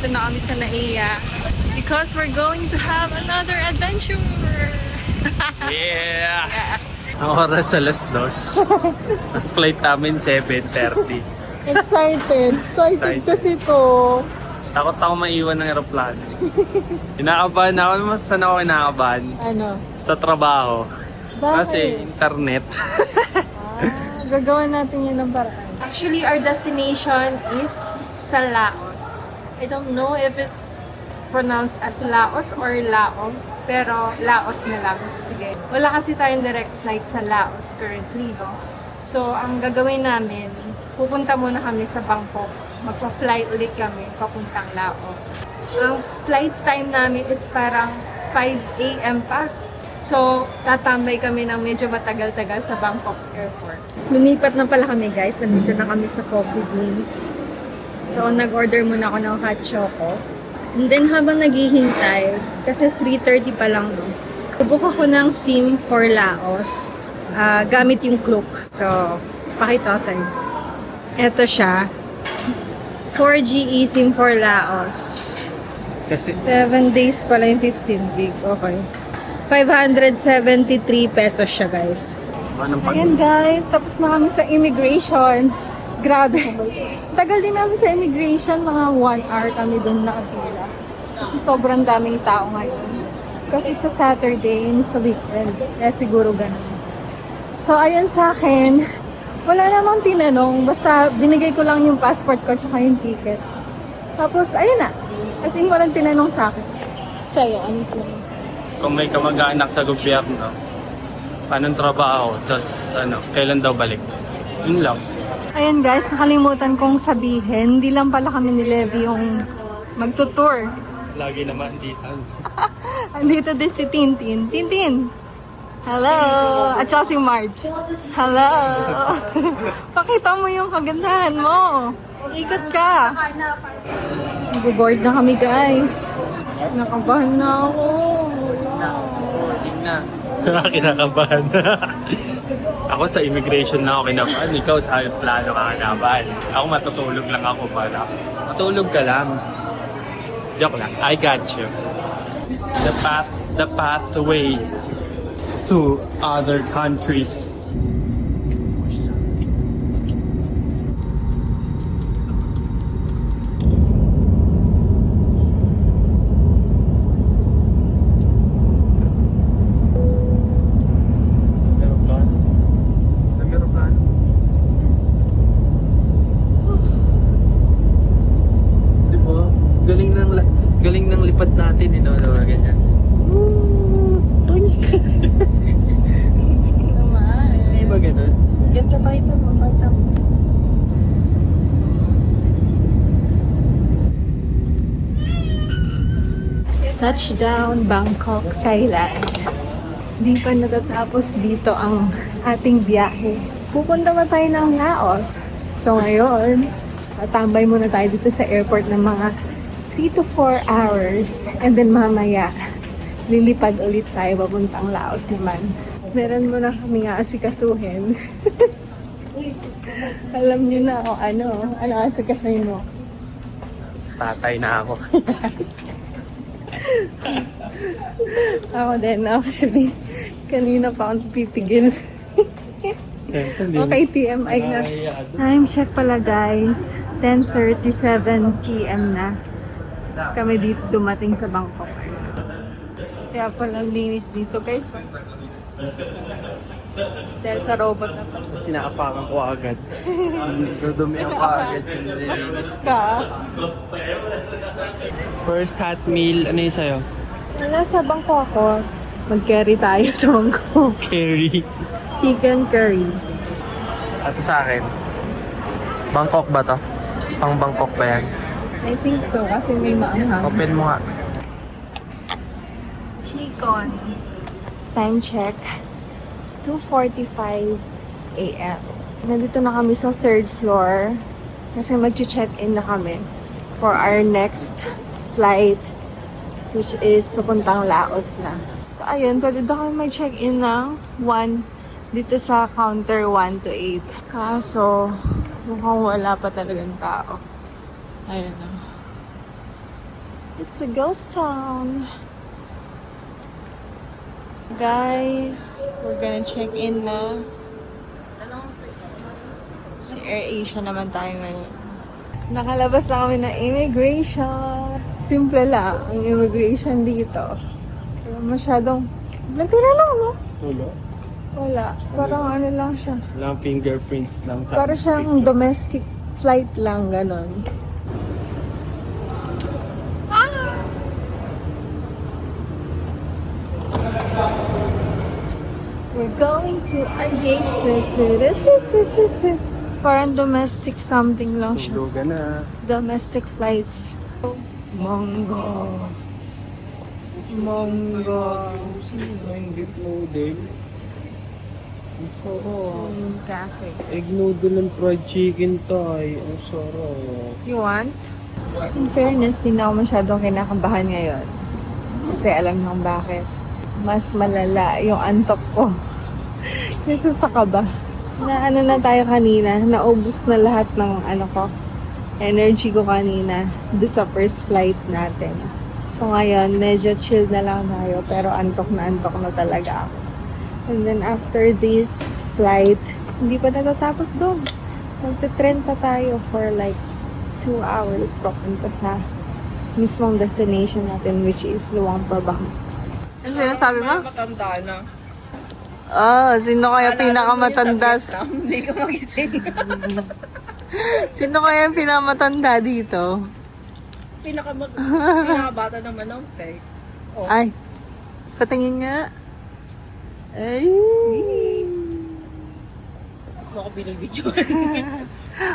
nandito na kami sa Naiya because we're going to have another adventure. Yeah! Ang oras alas 2. Ang flight namin 7:30. Excited kasi to. Takot ako maiwan ng aeroplano. Inakabahan ako. Mas saan ako inakabahan? Ano? Sa trabaho. Bakit? Kasi internet. Gagawa natin yan ng paraan. Actually, our destination is sa Laos. I don't know if it's pronounced as Laos or Lao, pero Laos na lang. Sige. Wala kasi tayong direct flight sa Laos currently, no? So, ang gagawin namin, pupunta muna kami sa Bangkok. Magpa-fly ulit kami papuntang Lao. Ang flight time namin is parang 5 a.m. pa. So, tatambay kami ng medyo matagal-tagal sa Bangkok Airport. Lumipat na pala kami, guys. Nandito na kami sa Coffee Bean. So, nag-order muna ako ng hot choco. And then, habang naghihintay, kasi 3:30 pa lang, no? Book ako ng SIM for Laos. Gamit yung Klook. So, pakita ko sa'yo. Ito siya. 4G eSIM for Laos. Kasi 7 days pala yung 15 gig. Okay. 573 pesos siya, guys. anong pag... Ayan, guys. Tapos na kami sa immigration. Grabe. Tagal din namin sa immigration. Mga 1 hour kami doon nakapila. Kasi sobrang daming tao ngayon. Kasi it's a Saturday and it's a weekend. Kaya siguro ganun. So, ayan sa akin. Wala namang tinanong. Basta binigay ko lang yung passport ko tsaka yung ticket. Tapos, ayun na. As in, walang tinanong sa akin. Sa'yo, anong tinanong sa'yo? Kung may kamag-anak sa gobyerno, anong trabaho, just kailan daw balik. Yun lang. Ayan guys, nakalimutan kong sabihin. Hindi lang pala kami ni Levi yung magtutour. Lagi naman dito. Andito din si Tintin. Tintin! Hello! At saka si Marge. Hello! Pakita mo yung kagandahan mo. Ikot ka. Nag-board na kami guys. Nakabahan na ako. Boarding na. Kinakabahan. Ako sa immigration na ako kinabahan. Ikaw sa plano ka kinabahan. Ako matutulog lang ako para. Matulog ka lang. Joke lang. I got you. The pathway to other countries. Galing ng lipad natin, ganyan. Naman. Hindi ba ganun? Ganda, pakita mo. Touchdown, Bangkok, Thailand. Di pa natatapos dito ang ating biyahe. Pupunta pa tayo ng Laos. So ngayon, tatambay muna tayo dito sa airport ng mga 3 to 4 hours. And then mamaya, lilipad ulit tayo papuntang Laos naman. Meron mo na kami nga asikasuhin. Alam nyo na kung ano asikasuhin mo. Tatay na ako. Ako din, actually. Kanina pa akong pipigil. Okay, TMI na. Time check pala guys. 10:37 PM na. Kami dito dumating sa Bangkok. Kaya pala linis dito guys. Dahil sa robot na to. Sinaapakan ko agad. Dudumi ako agad. Bastos ka. First hot meal, ano yung sa'yo? Wala sa Bangkok ako. Mag-curry tayo sa Bangkok. Curry. Chicken curry. At sa akin, Bangkok ba to? Pang Bangkok ba yan? I think so kasi may maanghang. Open mo nga. Chicken. Time check. 2:45 AM. Nandito na kami sa 3rd floor kasi mag-check-in na kami for our next flight which is papuntang Laos na. So ayun, pwede daw kami mag-check-in ng 1 dito sa counter 1 to 8. Kaso mukhang wala pa talagang tao. Ayun na. It's a ghost town. Guys, we're gonna check in na. Si AirAsia naman tayo ngayon. Nakalabas na kami ng immigration. Simple lang ang immigration dito. Pero masyadong... Lantina lang, no? Wala. Wala. Parang ano lang siya. Walang fingerprints lang. Para siyang domestic flight lang, ganon. We're going to our gate. Parang domestic something lang siya. Tulugan na. Domestic flights. Mongo. Mongo. Egg noodle. Ang sarap. Cafe. Egg noodle and fried chicken tayo. Ang sarap. You want? In fairness, di na ako masyadong kinakabahan ngayon. Kasi alam niyo kung bakit. Mas malala yung antok ko. Kesa sa kaba. Na ano na tayo kanina, naubos na lahat ng energy ko kanina do sa first flight natin. So ngayon, medyo chill na lang tayo pero antok na talaga ako. And then after this flight, hindi pa natatapos doon. Magte-trend pa tayo for like 2 hours papunta sa mismong destination natin, which is Luang Prabang. Ano sinasabi mo? Matanda na. Sino kaya pinakamatanda? Hindi ka magising. Sino kaya yung pinakamatanda dito? Pinakabata naman ng face. Oh. Ay, patingin nga. Ay. Ako binibidyo.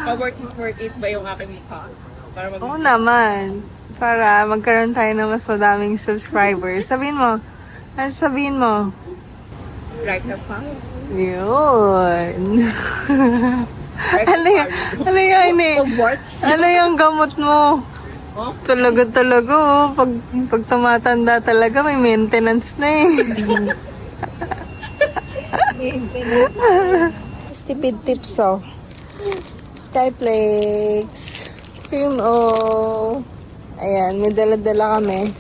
Pa-work it ba yung aking mukha? Para Oo naman. Para magkaroon tayo ng mas madaming subscribers. Sabihin mo. Ano sabihin mo? Right na pa. Yun. Ano yun eh? Ano yung gamot mo? Oh? Talaga. Pag tumatanda talaga, may maintenance na eh. Stupid tips oh. Skyflakes. Cream oh. Ayan, may dala-dala kami.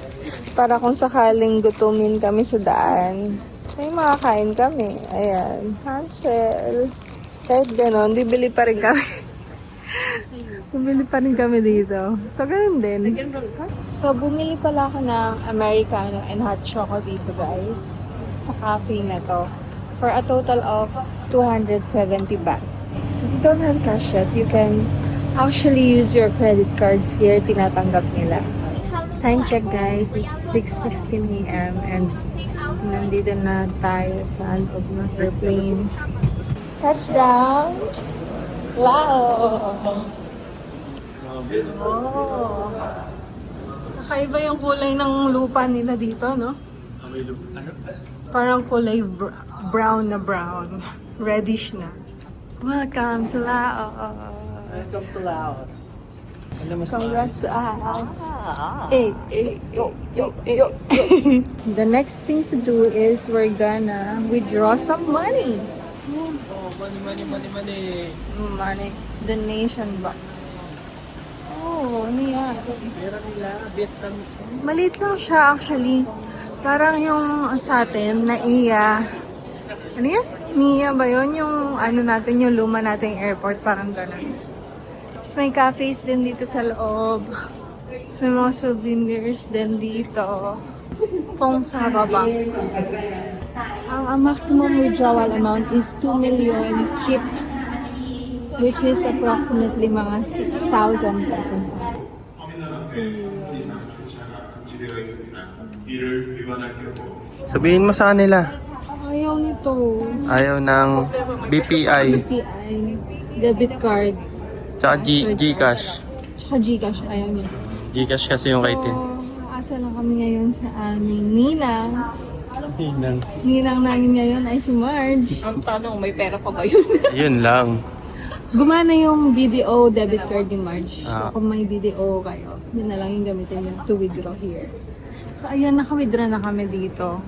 Para kung sakaling gutumin kami sa daan, may makakain kami. Ayan, Hansel. Kahit ganon, bibili pa rin kami. Bumili pa rin kami dito. So, ganun din. So, bumili pala ako ng Americano and hot choco dito, guys. Sa cafe na to. For a total of 270 baht. If you don't have cash yet, you can actually use your credit cards here. Tinatanggap nila. Time check, guys. It's 6:16 a.m. and nandito na tayo sa loob ng airplane. Touchdown! Laos! Oh. Nakaiba yung kulay ng lupa nila dito, no? Parang kulay brown na brown. Reddish na. Welcome to Laos! Welcome to Laos. Congrats to us. Yo. The next thing to do is we're gonna withdraw some money. Oh, money. Money. Donation box. Oh, ano yan? Meron nila, Vietnam. Maliit lang siya actually. Parang yung sa atin, NAIA. Ano yan? NAIA ba yun? Yung ano natin, yung luma nating airport, parang gano'n. Tapos may cafes din dito sa loob. Tapos may mga souvenirs din dito. Kung sa baba. Ang maximum withdrawal amount is 2 million kip, which is approximately mga 6,000 pesos. Sabihin mo sa kanila. Ayaw nito. Ayaw ng BPI. BPI, debit card, Tsaka Gcash. tsaka Gcash. Ayaw niya. Gcash kasi yung kay Tin. So, asa lang kami ngayon sa aming ninang. Tinang. Ninang namin ngayon ay si Marge. Ang tanong, may pera pa ba yun? Yun lang. Gumana yung BDO debit card ni Marge. Ah. So, kung may BDO kayo, yun na lang yung gamitin niyo to withdraw here. So, ayan, naka-withdraw na kami dito.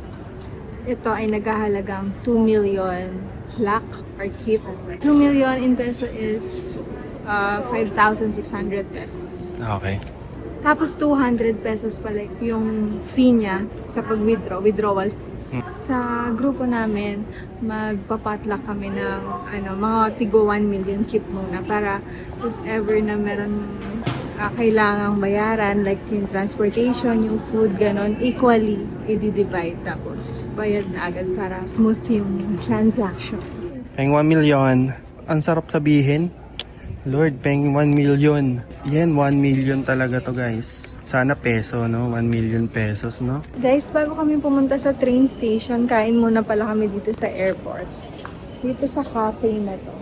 Ito ay naghahalagang 2 million lakh or kip. 2 million in peso is 5,600 pesos. Okay. Tapos 200 pesos pala yung fee niya sa withdrawal fee. Sa grupo namin, magpapatlock kami ng mga tigo 1 million keep muna para if ever na meron kailangang bayaran, like yung transportation, yung food, ganon, equally i-divide tapos bayad na agad para smooth yung transaction. Peng 1 million. Ang sarap sabihin. Lord, peng 1 million. Yan, 1 million talaga to guys. Sana peso, no? 1 million pesos, no? Guys, bago kami pumunta sa train station, kain muna pala kami dito sa airport. Dito sa cafe na to.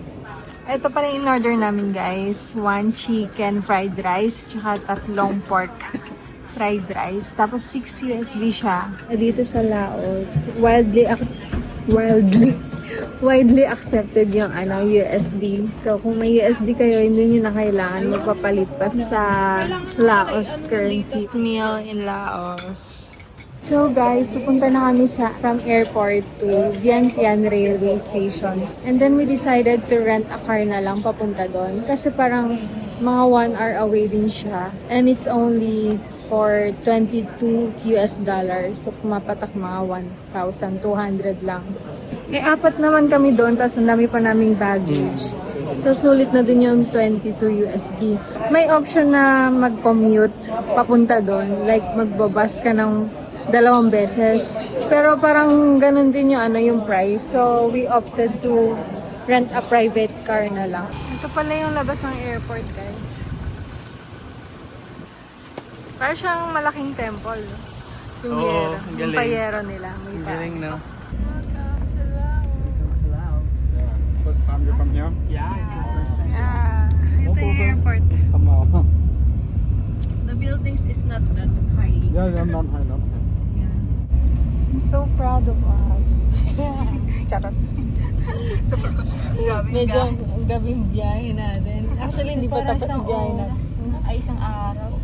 Ito pala yung in-order namin guys. 1 chicken fried rice, tsaka 3 pork fried rice. Tapos 6 USD siya. Dito sa Laos, widely accepted yung USD. So, kung may USD kayo, hindi nyo na kailangan magpapalit pa sa Laos currency. Meal in Laos. So guys, pupunta na kami from airport to Vientiane Railway Station. And then we decided to rent a car na lang papunta doon. Kasi parang mga 1 hour away din siya. And it's only for $22 US. So pumapatak mga 1,200 lang. Eh, 4 naman kami doon, tapos ang dami pa naming baggage. So, sulit na din yung 22 USD. May option na mag-commute papunta doon. Like, magbabas ka ng 2 beses. Pero parang ganun din yung price. So, we opted to rent a private car na lang. Ito pala yung labas ng airport, guys. Parang siyang malaking temple. Yung Oo, yero. ang Yung galing. payero nila. May Ang galing, no? First time you're from here? Yeah, it's the first time. Yeah. Ito yung airport. Come on. The buildings is not that high. Yeah, I'm not high enough. I'm so proud of us. Charot. So, gabi Medyo ang gabing biyahe natin. Actually, hindi pa tapos ang biyahe natin. Ay, isang araw.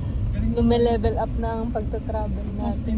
Lume-level up na ang pagta-travel natin.